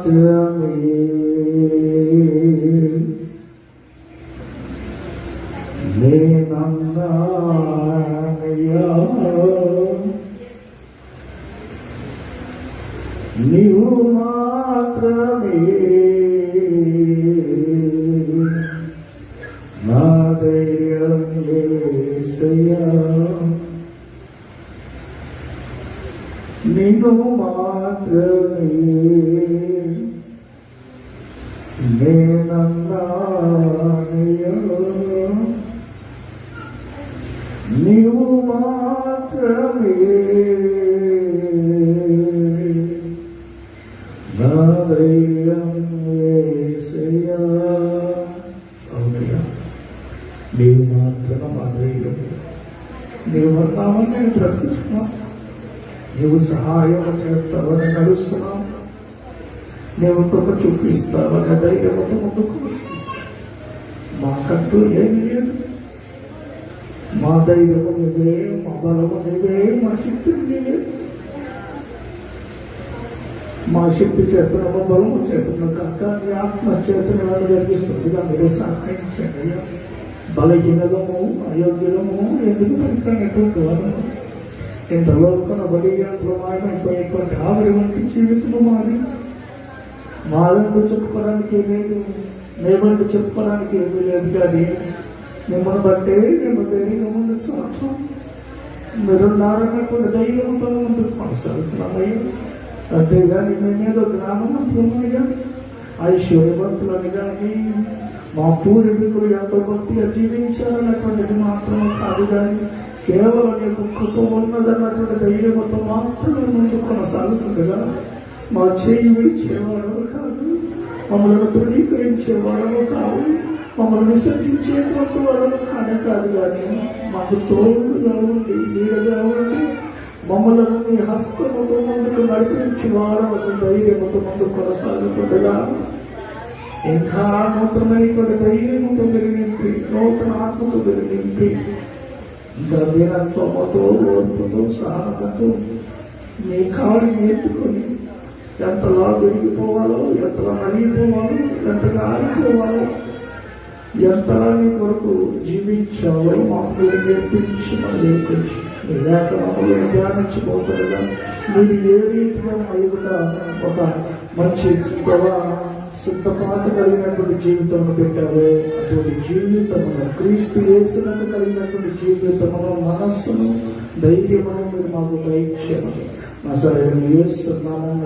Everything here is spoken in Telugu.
మాత్రమే నేనన్నానయ్యా, నీవు మాత్రమే నా ధైర్యం యేసయ్యా, నిన్ను మాత్రమే నేనన్నానయ్యా, నీవు మాత్రమే నా ధైర్యం యేసయ్యా. అవునయ్యా, నీవు మాత్రమే మా ధైర్యం. నీవు అన్నామని నేను బ్రతుకుతున్నాను, నీవు సహాయం చేస్తావని నడుస్తున్నావు, నీవు కృప చూపిస్తావని ధైర్యంతో ముందుకు వస్తున్నావు. మాకంటూ ఏమి లేదు, మా ధైర్యము నీవే, మా బలము నీవే, మా శక్తి నీవే. మా శక్తి చేతన, మా బలము చేతన కాక నీ ఆత్మ చేతన జరిగిస్తుందిగా మీరు సహాయం చేయండి. బలహీనము, అయోగ్యము, ఎందుకు పనికినటువంటి వాళ్ళము, ఇంతలో కనబడి ప్రమాణమైపోయేటువంటి ఆవిరి వంటి జీవితము మాది. మాదంటూ చెప్పుకోవడానికి లేదు, మేమంటూ చెప్పుకోవడానికి ఏమీ లేదు, కానీ మిమ్మల్ని బట్టే మేము ధైర్యంగా ముందు సాగుతాం. మీరు నారన్నటువంటి ధైర్యంతో ముందుకు కొనసాగుతున్నామయ్యా. అంతేగాని మేమేదో గ్రామమంతులమయ్యా, ఐశ్వర్యవంతులని కానీ మా పూర్వీకులు ఎంతో భక్తిగా జీవించాలన్నటువంటిది మాత్రమే కాదు, కానీ కేవలం యొక్క కృప ఉన్నదన్నటువంటి ధైర్యంతో మాత్రమే ముందు కొనసాగుతుండగా మా చేయి విడిచేవాడము కాదు, మమ్మల్ని తృణీకరించేవాడము కాదు, మమ్మల్ని విసర్జించేటువంటి వాళ్ళము కానే కాదు, కానీ మాకు తోడుగా ఉండి నీడగా ఉండి మమ్మల్ని నీ హస్తముతో ముందుకు నడిపించి వాడము ధైర్యముతో ముందు కొనసాగుతుండగా ఇంకా నూతనమైనటువంటి ధైర్యముతో నింపి, నూతన ఆత్మతో నింపి, ఇంకా దీనత్వముతో, ఓర్పుతో, సహనముతో నీ కాడిని ఎత్తుకొని ఎంతలా పెరిగిపోవాలో, ఎంతలా నలిగిపోవాలో, ఎంతగా ఆరిపోవాలో, ఎంతలా నీ కొరకు జీవించాలో మాకు మీరు నేర్పించి మనం నేర్పించి మీ లేఖనములు ధ్యానించిపోతుండగా మీరు ఏ రీతిగా మరుగుట ఒక మంచి సిద్ధపాటు కలిగినటువంటి జీవితంలో పెట్టారో అటువంటి జీవితమును, క్రీస్తు యేసునకు కలిగినటువంటి జీవితమును, మనస్సును, ధైర్యమును మీరు మాకు దయచేయమని నజరేయుడైన యేసు నామమున